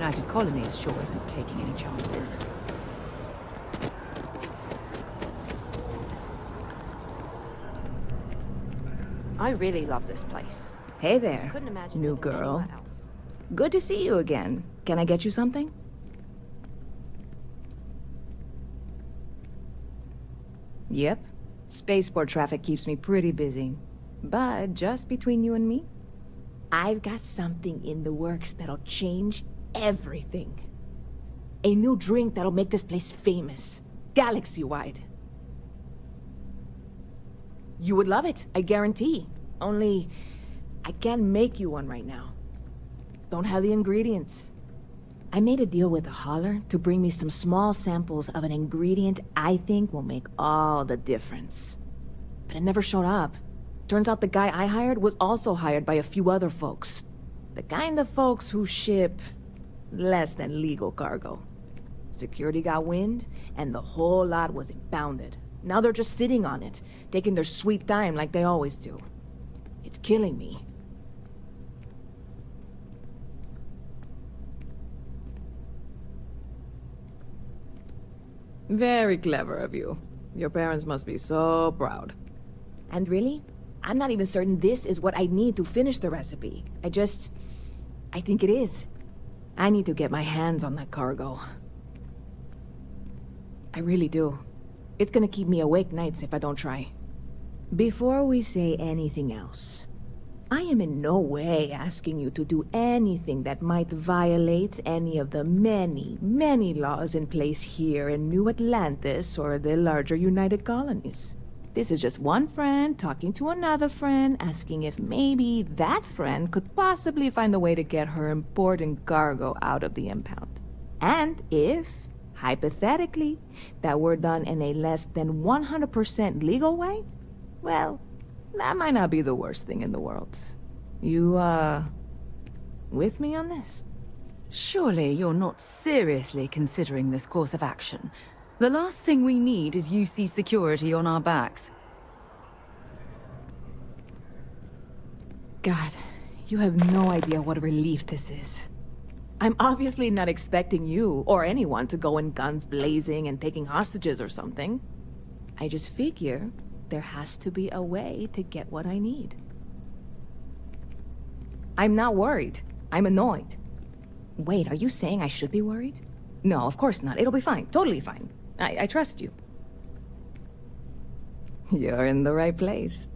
United Colonies sure isn't taking any chances. I really love this place. Hey there, Couldn't imagine new living girl. anywhere else. Good to see you again. Can I get you something? Yep. Spaceport traffic keeps me pretty busy. But just between you and me, I've got something in the works that'll change everything. A new drink that'll make this place famous. Galaxy-wide. You would love it, I guarantee. Only, I can't make you one right now. Don't have the ingredients. I made a deal with a hauler to bring me some small samples of an ingredient I think will make all the difference. But it never showed up. Turns out the guy I hired was also hired by a few other folks. The kind of folks who ship less than legal cargo. Security got wind, and the whole lot was impounded. Now they're just sitting on it, taking their sweet time like they always do. It's killing me. Very clever of you. Your parents must be so proud. And really, I'm not even certain this is what I need to finish the recipe. I think it is. I need to get my hands on that cargo. I really do. It's gonna keep me awake nights if I don't try. Before we say anything else, I am in no way asking you to do anything that might violate any of the many, many laws in place here in New Atlantis or the larger United Colonies. This is just one friend talking to another friend, asking if maybe that friend could possibly find a way to get her important cargo out of the impound. And if, hypothetically, that were done in a less than 100% legal way, well, that might not be the worst thing in the world. You, with me on this? Surely you're not seriously considering this course of action. The last thing we need is UC security on our backs. God, you have no idea what a relief this is. I'm obviously not expecting you or anyone to go in guns blazing and taking hostages or something. I just figure there has to be a way to get what I need. I'm not worried. I'm annoyed. Wait, are you saying I should be worried? No, of course not. It'll be fine. Totally fine. I trust you. You're in the right place.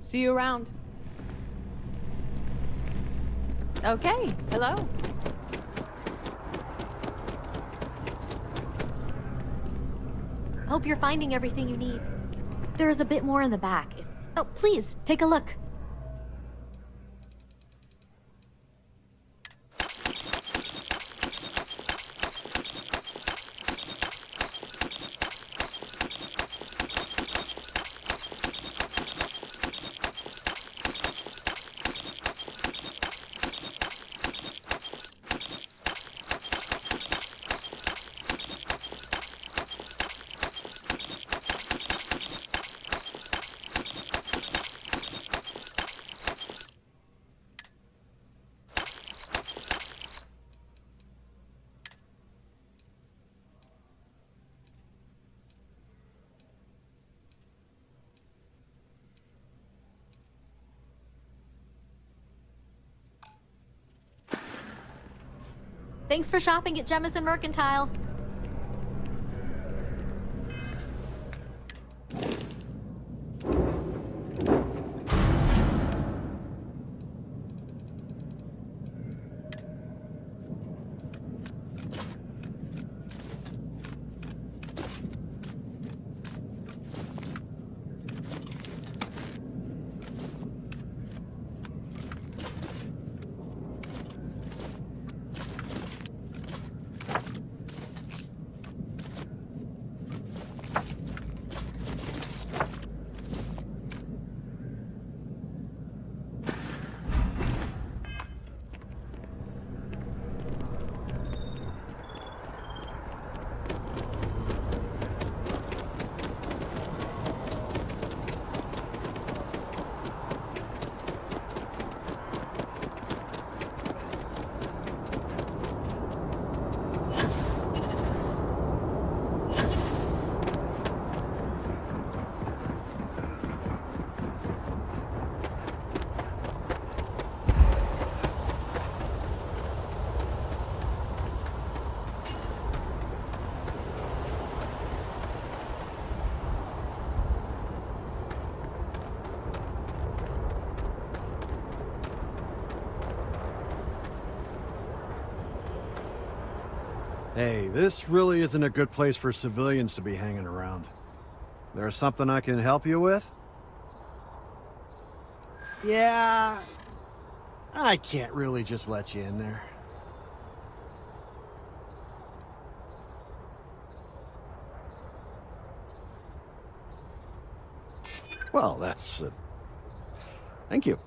See you around. Okay, hello. Hope you're finding everything you need. There is a bit more in the back. Oh, please, take a look. Thanks for shopping at Jemison Mercantile. Hey, this really isn't a good place for civilians to be hanging around. There's something I can help you with? Yeah... I can't really just let you in there. Well, that's... Thank you.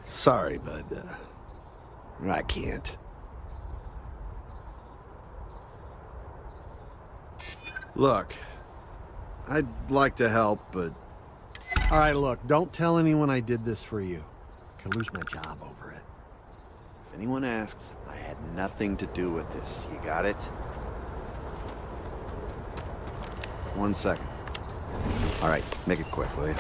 Sorry, but, I can't. Look, I'd like to help, but... Alright, look, don't tell anyone I did this for you. I could lose my job over it. If anyone asks, I had nothing to do with this. You got it? 1 second. Alright, make it quick, will you?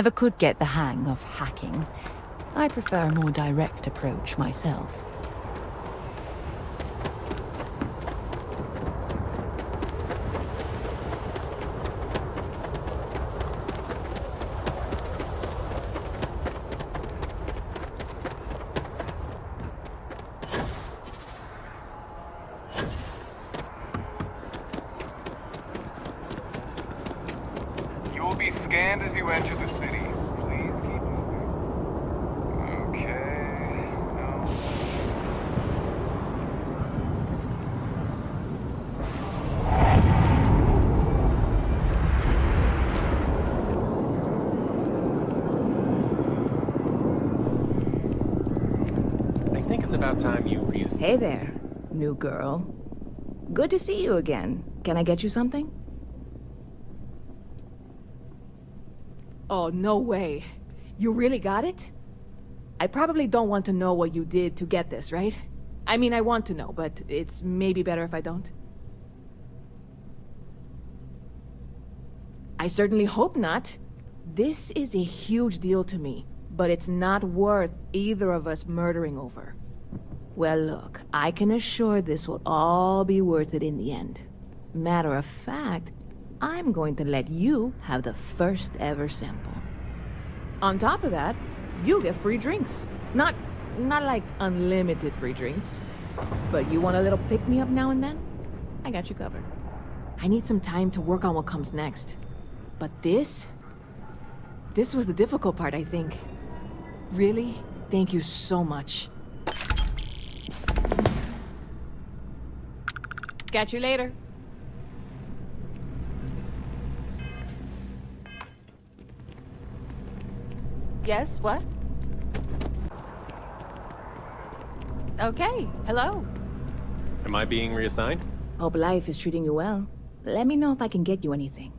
Never could get the hang of hacking. I prefer a more direct approach myself. You will be scanned as you enter the city. Please keep moving. Okay. No. I think it's about time you Hey there, new girl. Good to see you again. Can I get you something? Oh, no way. You really got it? I probably don't want to know what you did to get this, right? I mean, I want to know, but it's maybe better if I don't. I certainly hope not. This is a huge deal to me, but it's not worth either of us murdering over. Well, look, I can assure this will all be worth it in the end. Matter of fact, I'm going to let you have the first ever sample. On top of that, you get free drinks. Not like unlimited free drinks, but you want a little pick-me-up now and then? I got you covered. I need some time to work on what comes next. But this was the difficult part, I think. Really, thank you so much. Catch you later. Yes, what? Okay, hello. Am I being reassigned? Hope life is treating you well. Let me know if I can get you anything.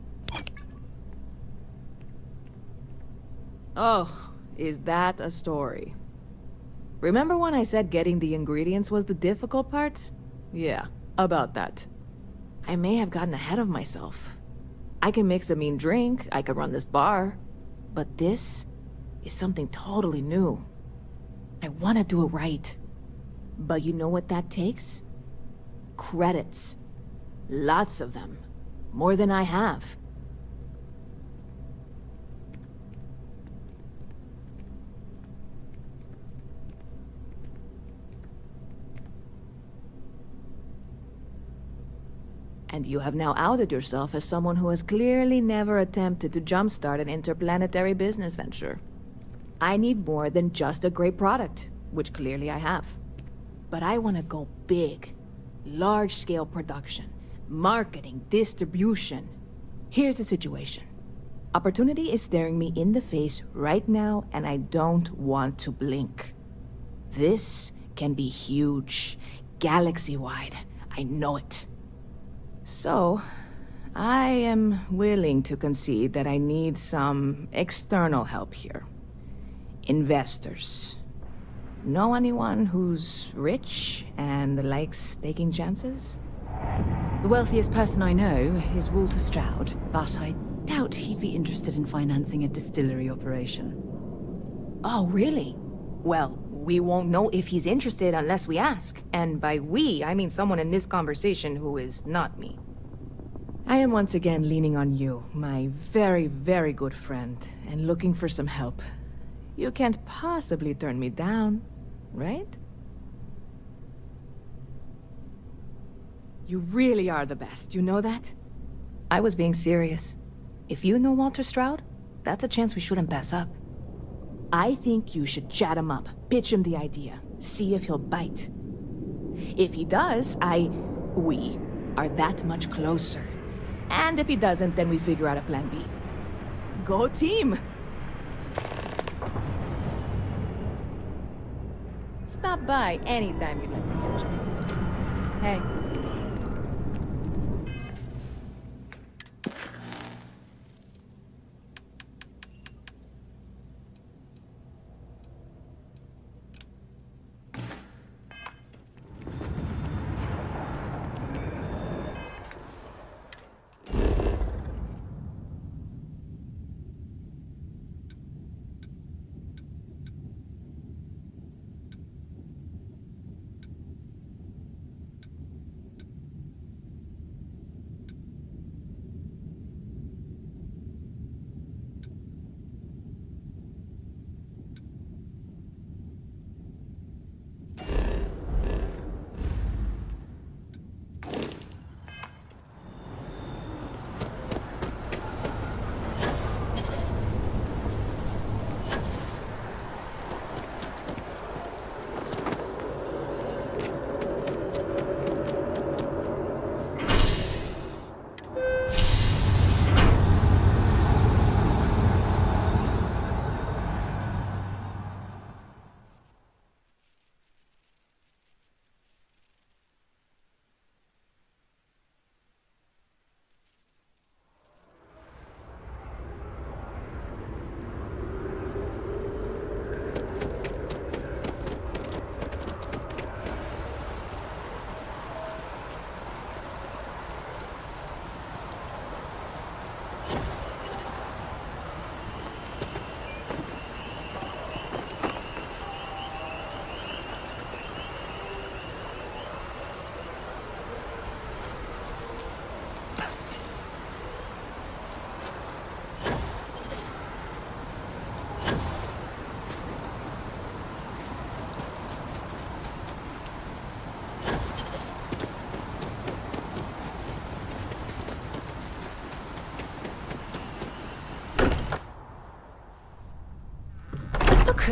Oh, is that a story? Remember when I said getting the ingredients was the difficult part? Yeah, about that. I may have gotten ahead of myself. I can mix a mean drink, I could run this bar. But this is something totally new. I want to do it right. But you know what that takes? Credits. Lots of them. More than I have. And you have now outed yourself as someone who has clearly never attempted to jumpstart an interplanetary business venture. I need more than just a great product, which clearly I have. But I want to go big. Large-scale production, marketing, distribution. Here's the situation. Opportunity is staring me in the face right now, and I don't want to blink. This can be huge, galaxy-wide. I know it. So, I am willing to concede that I need some external help here. Investors. Know anyone who's rich and likes taking chances? The wealthiest person I know is Walter Stroud, but I doubt he'd be interested in financing a distillery operation. Oh, really? Well, we won't know if he's interested unless we ask. And by we, I mean someone in this conversation who is not me. I am once again leaning on you, my very, very good friend, and looking for some help. You can't possibly turn me down, right? You really are the best, you know that? I was being serious. If you know Walter Stroud, that's a chance we shouldn't pass up. I think you should chat him up, pitch him the idea, see if he'll bite. If he does, we are that much closer. And if he doesn't, then we figure out a plan B. Go team! Stop by anytime you'd like to catch up. Hey.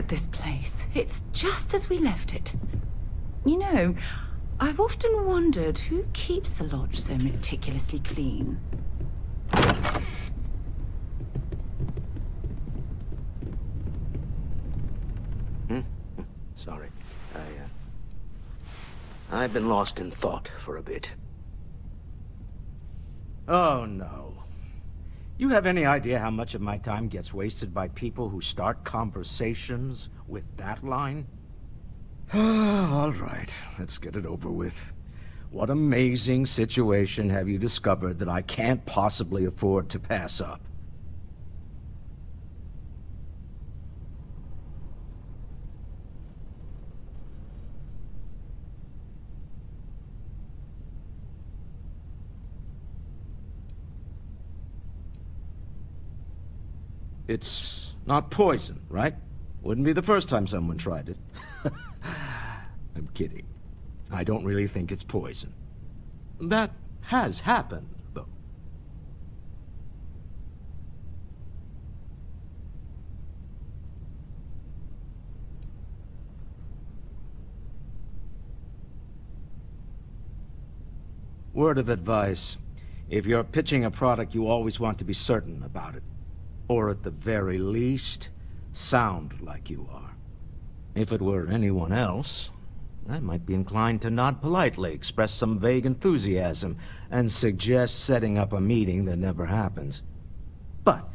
at this place. It's just as we left it. You know, I've often wondered who keeps the lodge so meticulously clean. Sorry. I've been lost in thought for a bit. Oh, no. You have any idea how much of my time gets wasted by people who start conversations with that line? All right, let's get it over with. What amazing situation have you discovered that I can't possibly afford to pass up? It's not poison, right? Wouldn't be the first time someone tried it. I'm kidding. I don't really think it's poison. That has happened, though. Word of advice. If you're pitching a product, you always want to be certain about it. Or at the very least, sound like you are. If it were anyone else, I might be inclined to nod politely, express some vague enthusiasm, and suggest setting up a meeting that never happens. But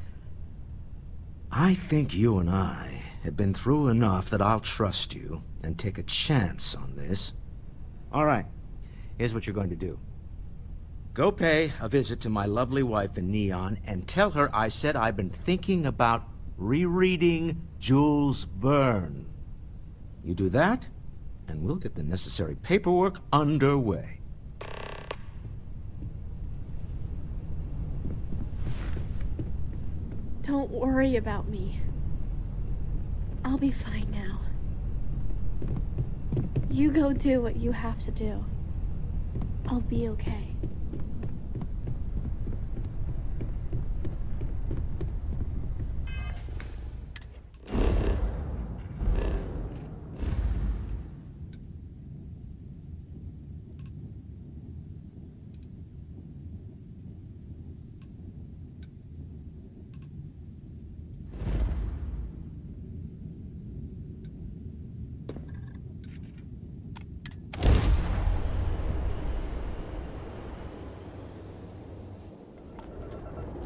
I think you and I have been through enough that I'll trust you and take a chance on this. All right, here's what you're going to do. Go pay a visit to my lovely wife in Neon and tell her I said I've been thinking about rereading Jules Verne. You do that, and we'll get the necessary paperwork underway. Don't worry about me. I'll be fine now. You go do what you have to do. I'll be okay.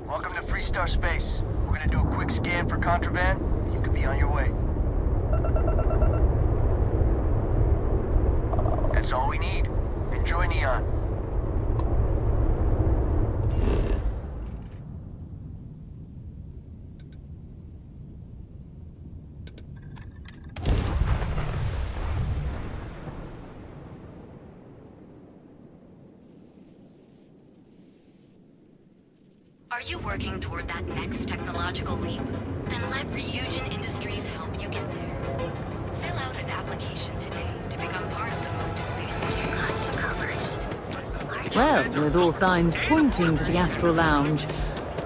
Welcome to Freestar Space. We're gonna do a quick scan for contraband. You can be on your way. That's all we need. Enjoy Neon. Are you working toward that next technological leap? Then let Ryujin Industries help you get there. Fill out an application today to become part of the most advanced cooperation. Well, with all signs pointing to the Astral Lounge,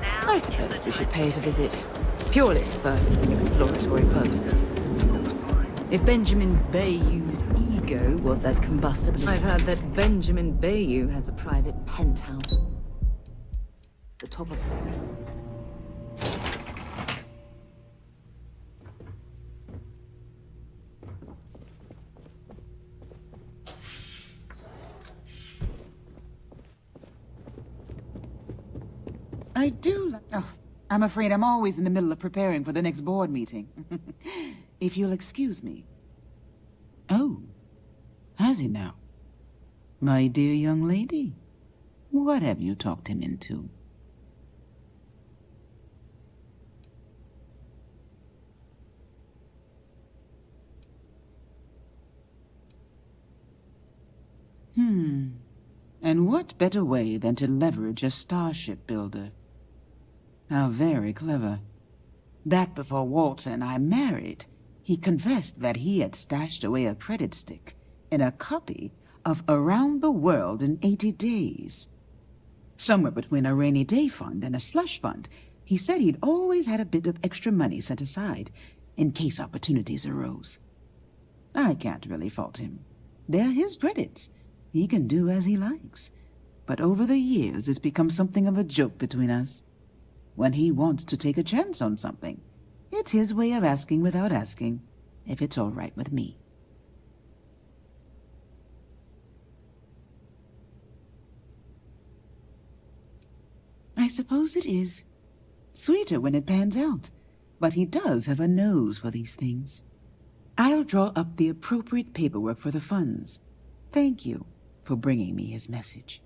I suppose we should pay it a visit. Purely for exploratory purposes, of course. If Benjamin Bayou's ego was as combustible as... I've heard that Benjamin Bayou has a private penthouse. The top of I do. Oh, I'm afraid I'm always in the middle of preparing for the next board meeting. If you'll excuse me. Oh, has he now? My dear young lady, what have you talked him into? And what better way than to leverage a starship builder? How very clever. Back before Walter and I married, he confessed that he had stashed away a credit stick in a copy of Around the World in 80 Days. Somewhere between a rainy day fund and a slush fund, he said he'd always had a bit of extra money set aside, in case opportunities arose. I can't really fault him. They're his credits. He can do as he likes. But over the years, it's become something of a joke between us. When he wants to take a chance on something, it's his way of asking without asking, if it's all right with me. I suppose it is. Sweeter when it pans out, but he does have a nose for these things. I'll draw up the appropriate paperwork for the funds. Thank you for bringing me his message.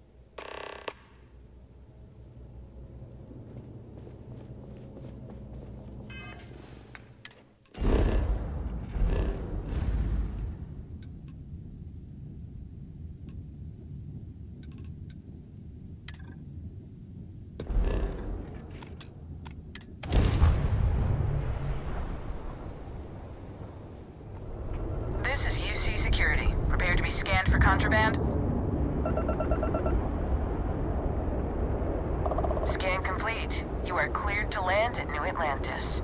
Contraband? Scan complete. You are cleared to land at New Atlantis.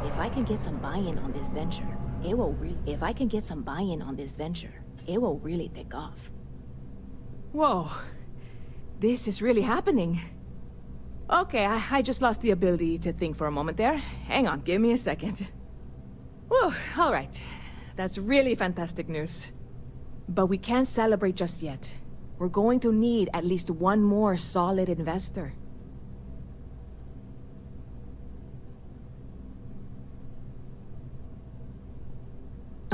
If I can get some buy-in on this venture, it will really take off. Whoa. This is really happening. Okay, I just lost the ability to think for a moment there. Hang on, give me a second. Whew, all right. That's really fantastic news. But we can't celebrate just yet. We're going to need at least one more solid investor.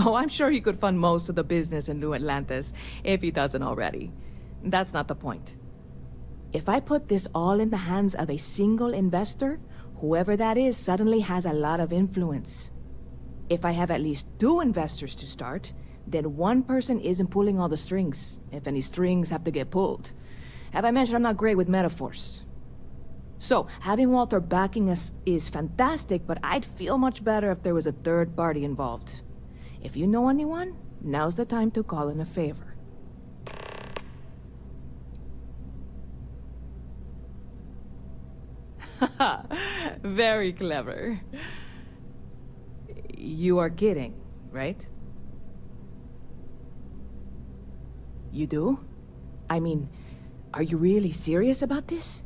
Oh, I'm sure he could fund most of the business in New Atlantis, if he doesn't already. That's not the point. If I put this all in the hands of a single investor, whoever that is suddenly has a lot of influence. If I have at least 2 investors to start, then one person isn't pulling all the strings, if any strings have to get pulled. Have I mentioned I'm not great with metaphors? So, having Walter backing us is fantastic, but I'd feel much better if there was a third party involved. If you know anyone, now's the time to call in a favor. Very clever. You are kidding, right? You do? I mean, are you really serious about this?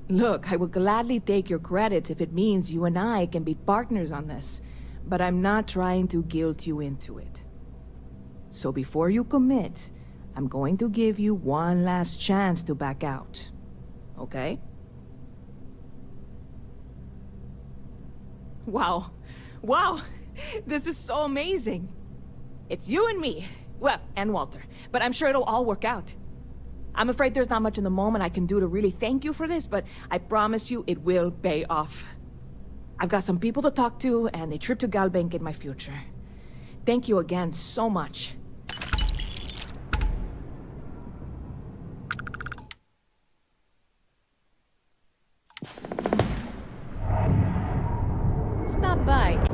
Look, I would gladly take your credits if it means you and I can be partners on this. But I'm not trying to guilt you into it. So before you commit, I'm going to give you one last chance to back out. Okay? Wow. Wow! This is so amazing! It's you and me. Well, and Walter. But I'm sure it'll all work out. I'm afraid there's not much in the moment I can do to really thank you for this, but I promise you it will pay off. I've got some people to talk to, and a trip to Galbank in my future. Thank you again so much. Stop by.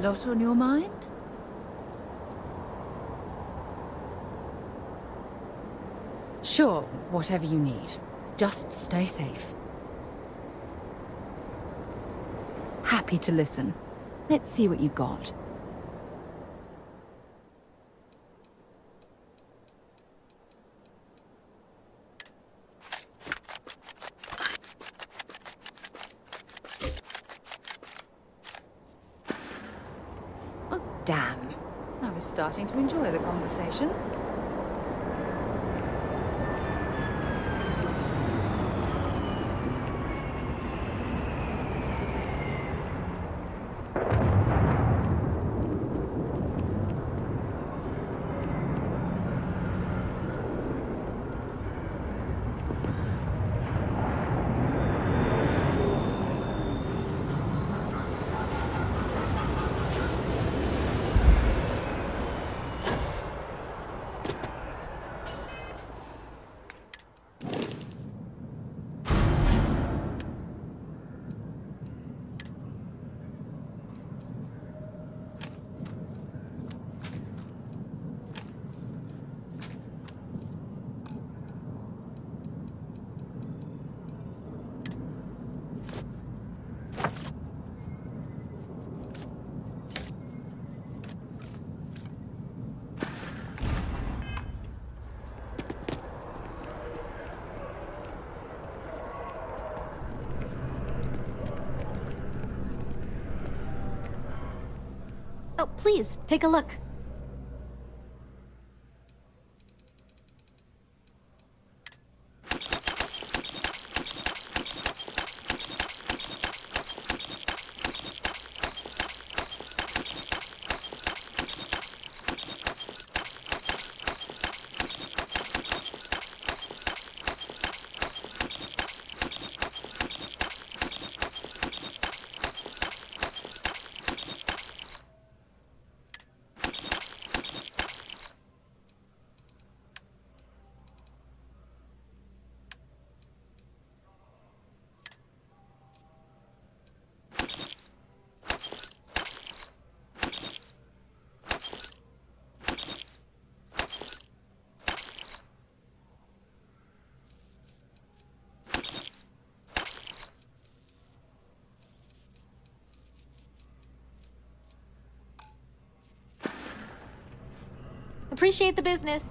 lot on your mind? Sure, whatever you need. Just stay safe. Happy to listen. Let's see what you've got. Oh, damn. I was starting to enjoy the conversation. Oh, please, take a look. Appreciate the business.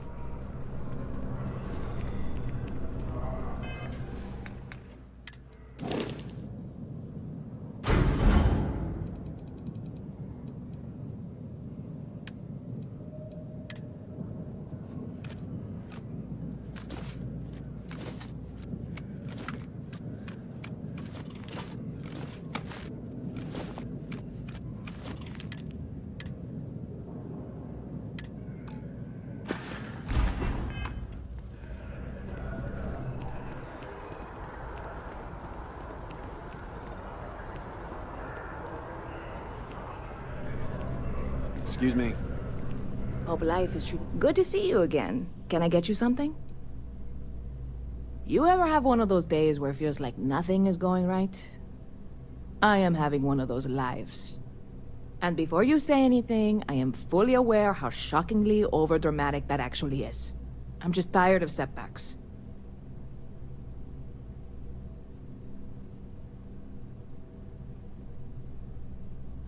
Excuse me. Hope life is treating. Good to see you again. Can I get you something? You ever have one of those days where it feels like nothing is going right? I am having one of those lives. And before you say anything, I am fully aware how shockingly overdramatic that actually is. I'm just tired of setbacks.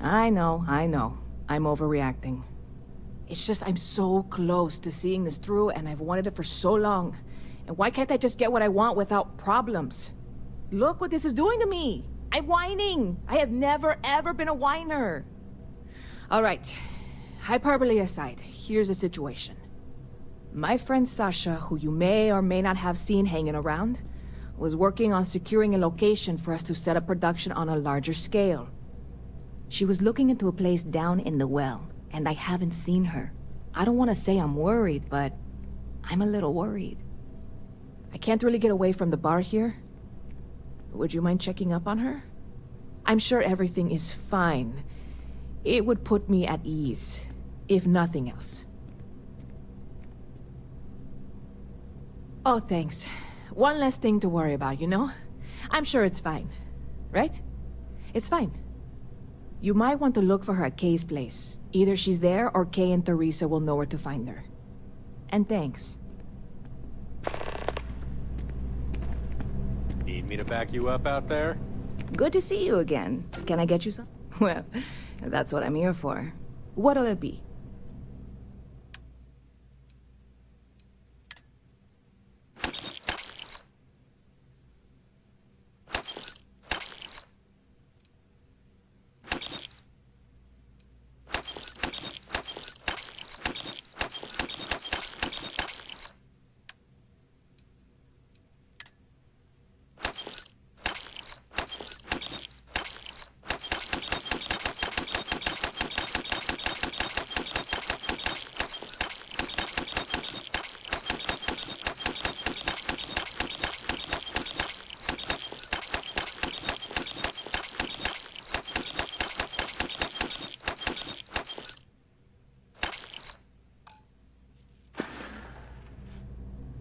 I know. I'm overreacting. It's just I'm so close to seeing this through, and I've wanted it for so long. And why can't I just get what I want without problems? Look what this is doing to me! I'm whining! I have never, ever been a whiner! Alright, hyperbole aside, here's the situation. My friend Sasha, who you may or may not have seen hanging around, was working on securing a location for us to set up production on a larger scale. She was looking into a place down in the well, and I haven't seen her. I don't want to say I'm worried, but I'm a little worried. I can't really get away from the bar here. Would you mind checking up on her? I'm sure everything is fine. It would put me at ease, if nothing else. Oh, thanks. One less thing to worry about, you know? I'm sure it's fine. Right? It's fine. You might want to look for her at Kay's place. Either she's there or Kay and Teresa will know where to find her. And thanks. Need me to back you up out there? Good to see you again. Can I get you some? Well, that's what I'm here for. What'll it be?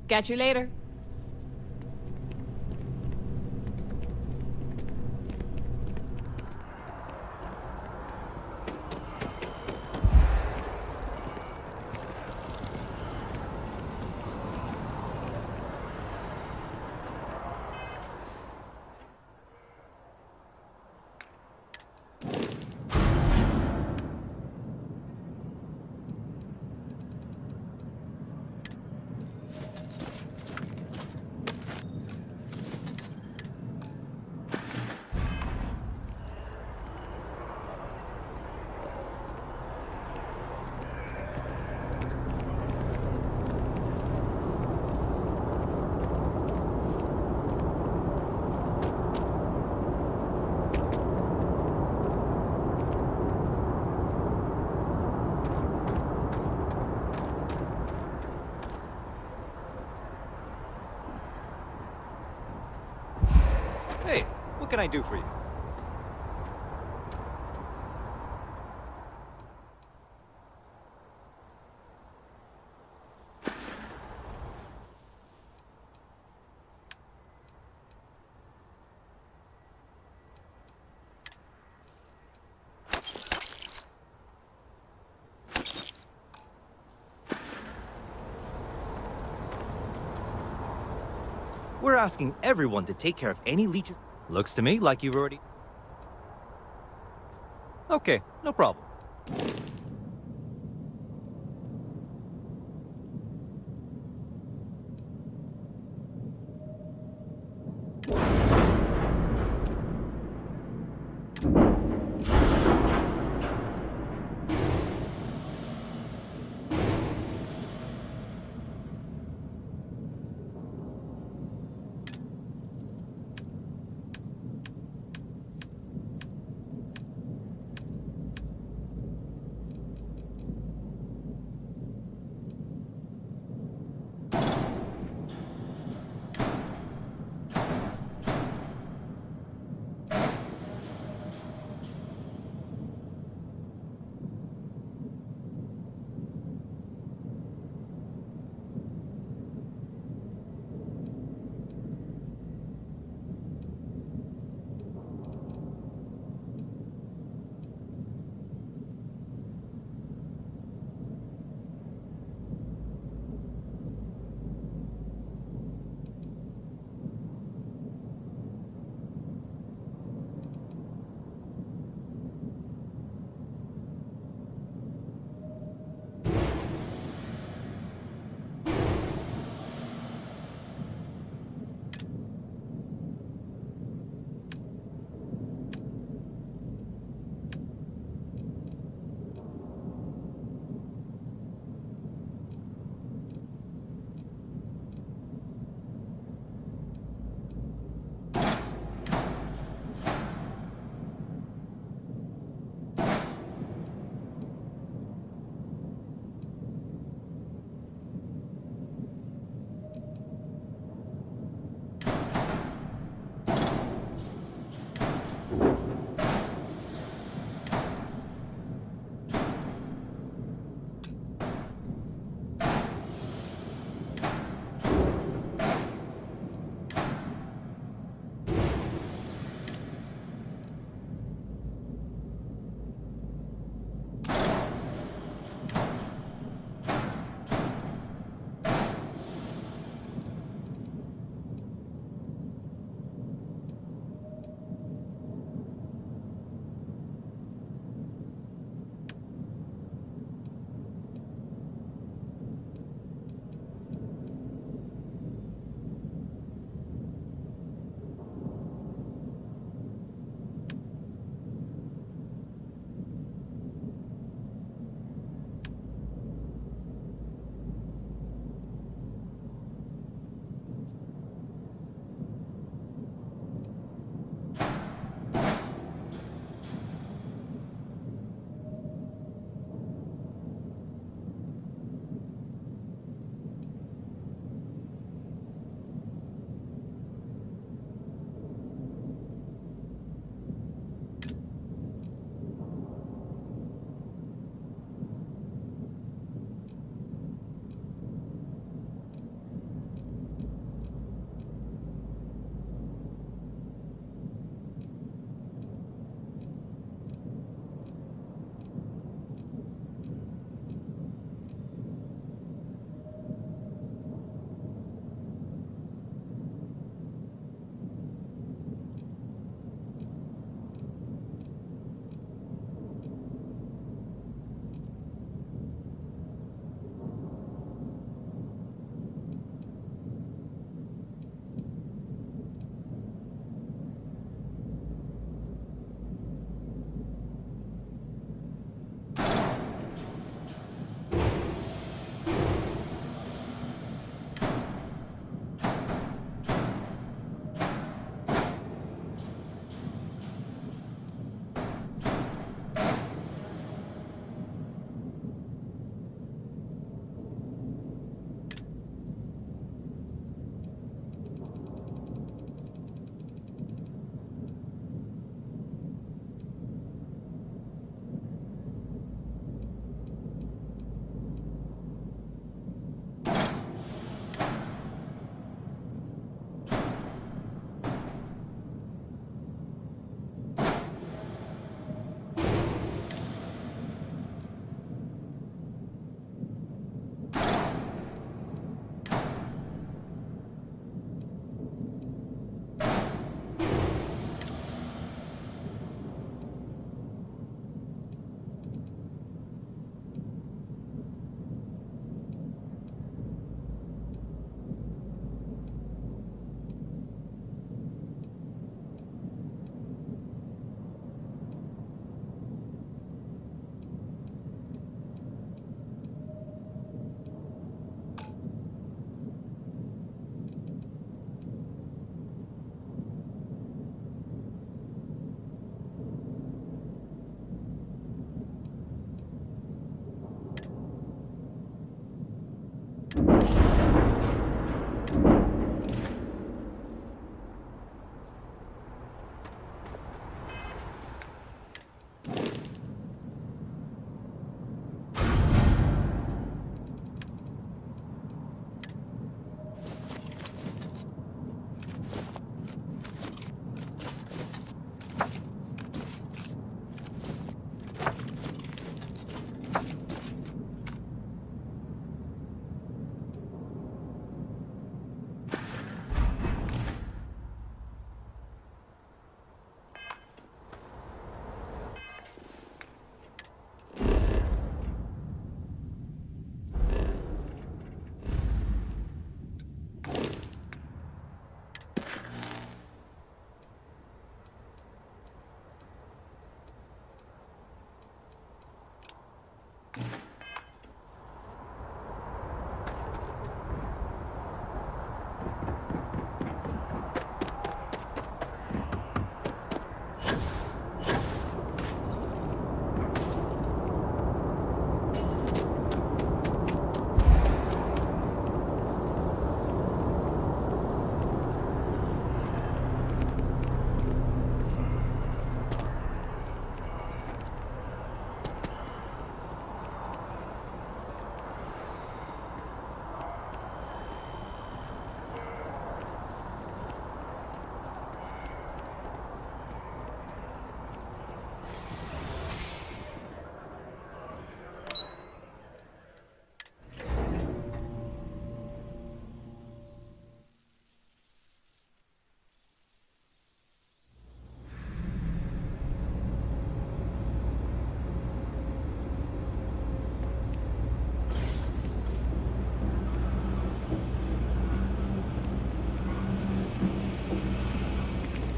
Catch you later. Hey, what can I do for you? We're asking everyone to take care of any leeches. Looks to me like you've already... Okay, no problem.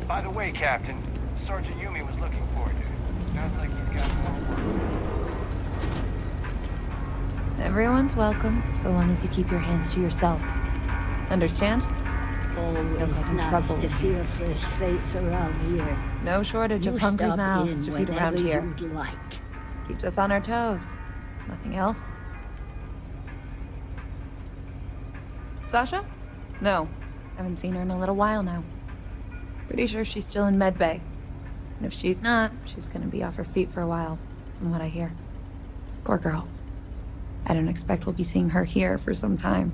By the way, Captain, Sergeant Yumi was looking for you. Sounds like he's got more work. Everyone's welcome, so long as you keep your hands to yourself. Understand? Always nice to see a fresh face around here. No shortage of You hungry stop mouths in to feed around whenever here. you'd like. Keeps us on our toes. Nothing else? Sasha? No. Haven't seen her in a little while now. Pretty sure she's still in med bay. And if she's not, she's gonna be off her feet for a while, from what I hear. Poor girl. I don't expect we'll be seeing her here for some time.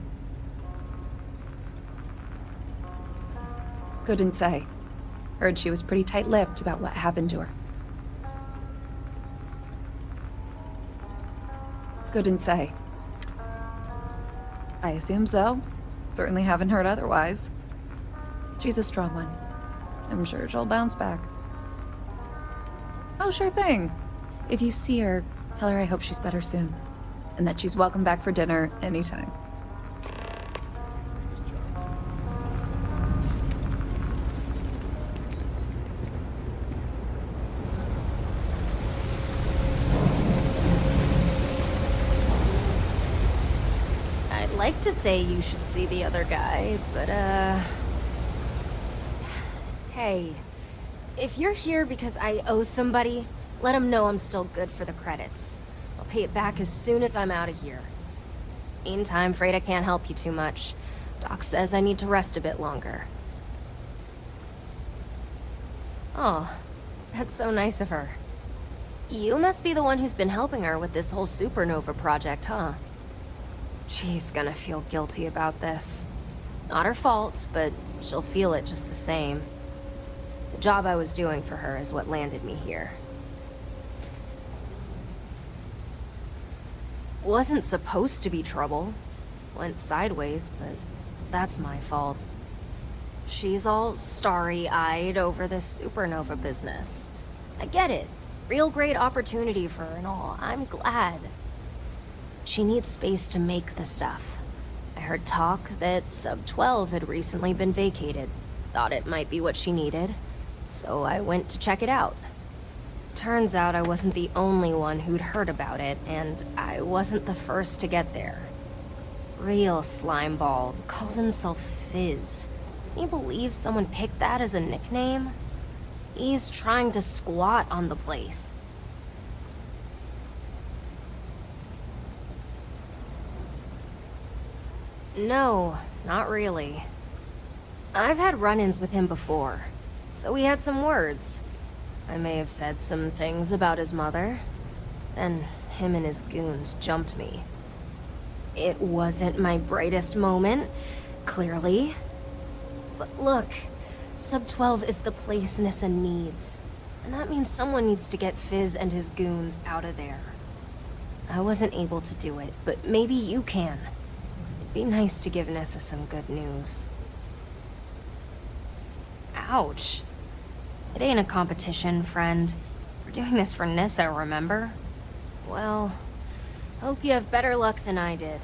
Couldn't say. Heard she was pretty tight-lipped about what happened to her. Couldn't say. I assume so. Certainly haven't heard otherwise. She's a strong one. I'm sure she'll bounce back. Oh, sure thing. If you see her, tell her I hope she's better soon. And that she's welcome back for dinner anytime. I'd like to say you should see the other guy, but hey, if you're here because I owe somebody, let him know I'm still good for the credits. I'll pay it back as soon as I'm out of here. Meantime, afraid I can't help you too much. Doc says I need to rest a bit longer. Oh, that's so nice of her. You must be the one who's been helping her with this whole supernova project, huh? She's gonna feel guilty about this. Not her fault, but she'll feel it just the same. The job I was doing for her is what landed me here. Wasn't supposed to be trouble. Went sideways, but that's my fault. She's all starry-eyed over this supernova business. I get it. Real great opportunity for her and all. I'm glad. She needs space to make the stuff. I heard talk that Sub-12 had recently been vacated. Thought it might be what she needed, so I went to check it out. Turns out I wasn't the only one who'd heard about it, and I wasn't the first to get there. Real slimeball, calls himself Fizz. Can you believe someone picked that as a nickname? He's trying to squat on the place. No, not really. I've had run-ins with him before, so we had some words. I may have said some things about his mother. Then him and his goons jumped me. It wasn't my brightest moment, clearly. But look, Sub-12 is the place Nyssa needs. And that means someone needs to get Fizz and his goons out of there. I wasn't able to do it, but maybe you can. It'd be nice to give Nyssa some good news. Ouch. It ain't a competition, friend. We're doing this for Nyssa, remember? Well, hope you have better luck than I did.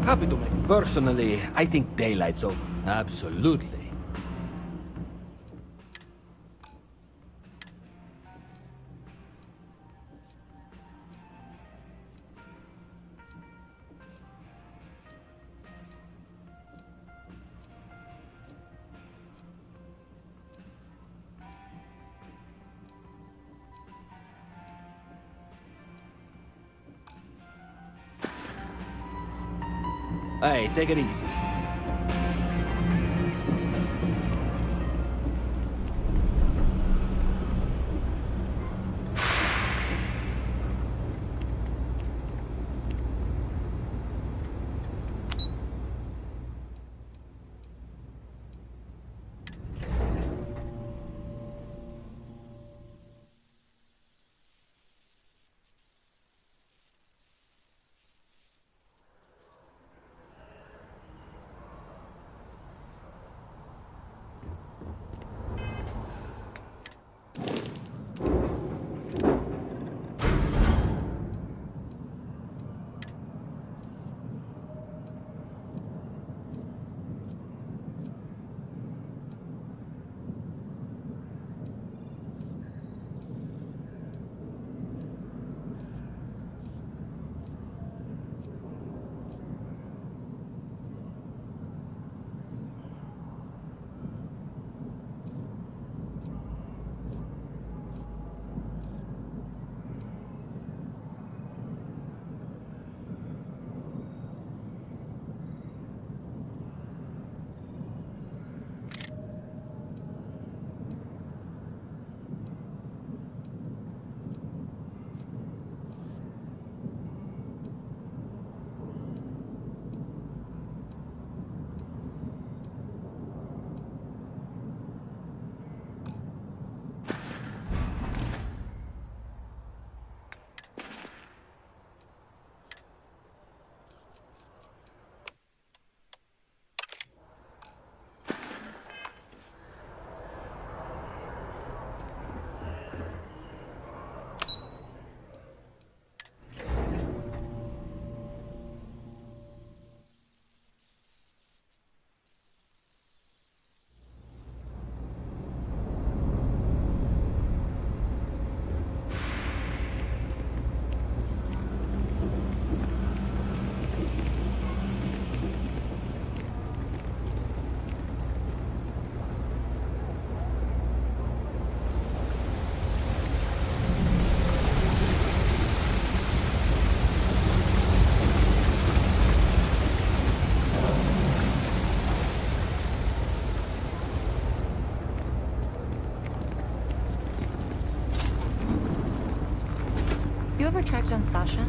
Happy to make it. Personally, I think daylight's over. Absolutely. Hey, take it easy. track down Sasha?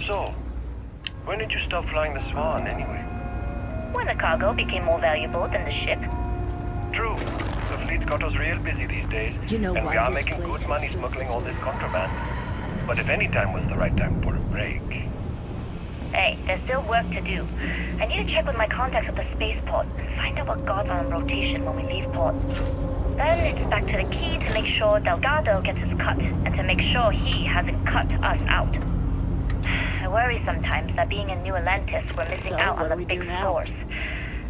So, when did you stop flying the Swan, anyway? When the cargo became more valuable than the ship. True. The fleet's got us real busy these days. Do you know and why we are this making place good has money stood smuggling for all so this long? contraband. But if any time was the right time for a break... Hey, there's still work to do. I need to check with my contacts at the spaceport and find out what guards are on rotation when we leave port. Then it's back to the key to make sure Delgado gets his cut, and to make sure he hasn't cut us out. I worry sometimes that being in New Atlantis, we're missing out on the big scores.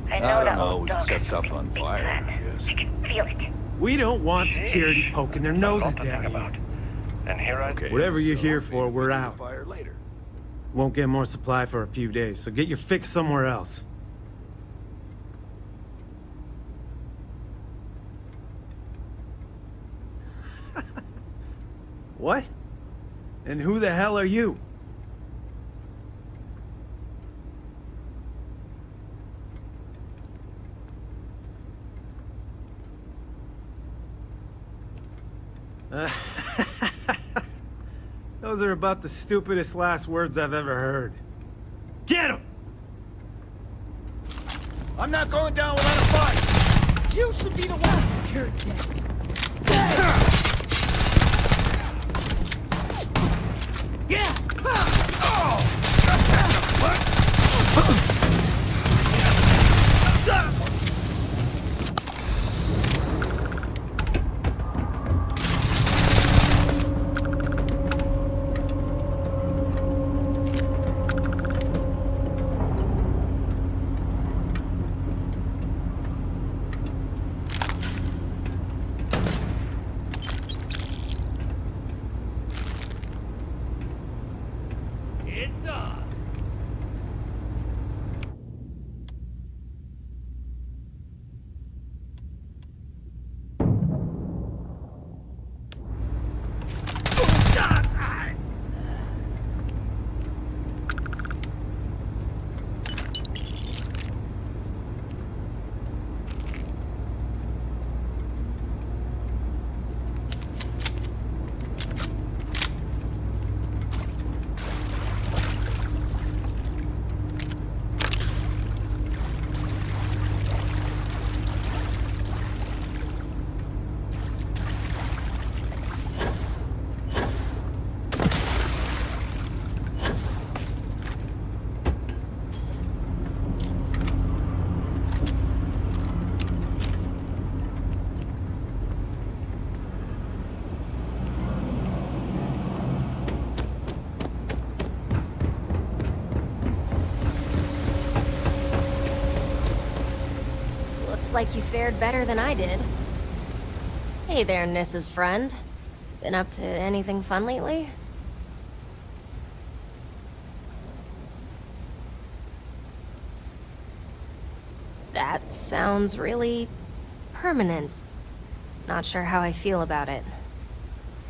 I know that old We could dog set has stuff on big fire, plan. I guess. I can feel it. We don't want security poking their noses down here. And here I... Okay, Whatever you're so here for, maybe we're we can out. fire later. Won't get more supply for a few days, so get your fix somewhere else. What? And who the hell are you? Those are about the stupidest last words I've ever heard. Get him! I'm not going down without a fight! You should be the one! You're dead. Yeah! It's on! Looks like you fared better than I did. Hey there, Nyssa's friend. Been up to anything fun lately? That sounds really permanent. Not sure how I feel about it.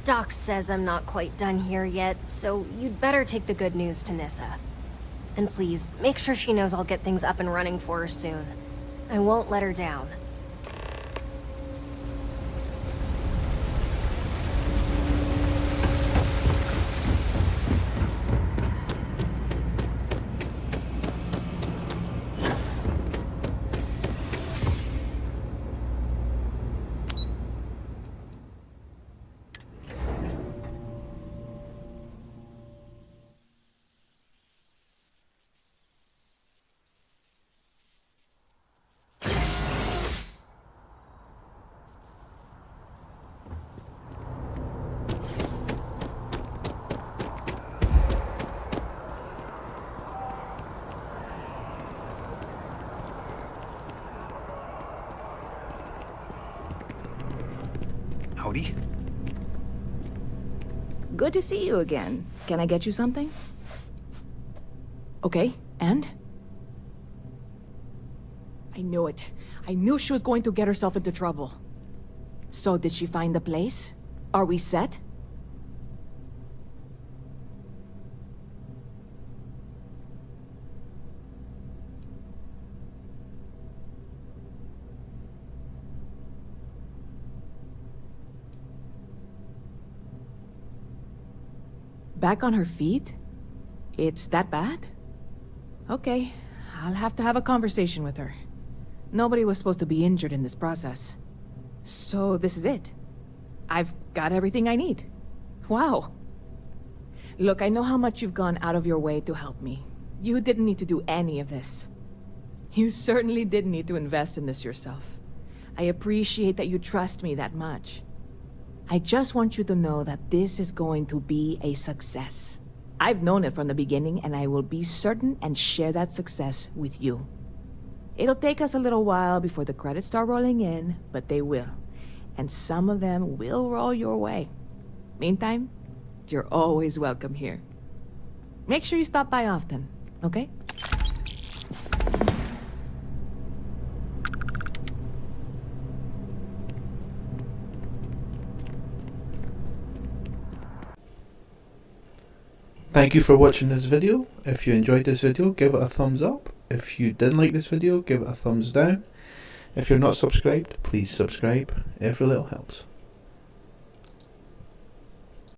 Doc says I'm not quite done here yet, so you'd better take the good news to Nyssa. And please, make sure she knows I'll get things up and running for her soon. I won't let her down. Good to see you again. Can I get you something? Okay, and? I knew it. I knew she was going to get herself into trouble. So did she find the place? Are we set? Back on her feet? It's that bad? Okay, I'll have to have a conversation with her. Nobody was supposed to be injured in this process. So this is it. I've got everything I need. Wow. Look, I know how much you've gone out of your way to help me. You didn't need to do any of this. You certainly didn't need to invest in this yourself. I appreciate that you trust me that much. I just want you to know that this is going to be a success. I've known it from the beginning, and I will be certain and share that success with you. It'll take us a little while before the credits start rolling in, but they will. And some of them will roll your way. Meantime, you're always welcome here. Make sure you stop by often, okay? Thank you for watching this video. If you enjoyed this video, give it a thumbs up. If you didn't like this video, give it a thumbs down. If you're not subscribed, please subscribe. Every little helps.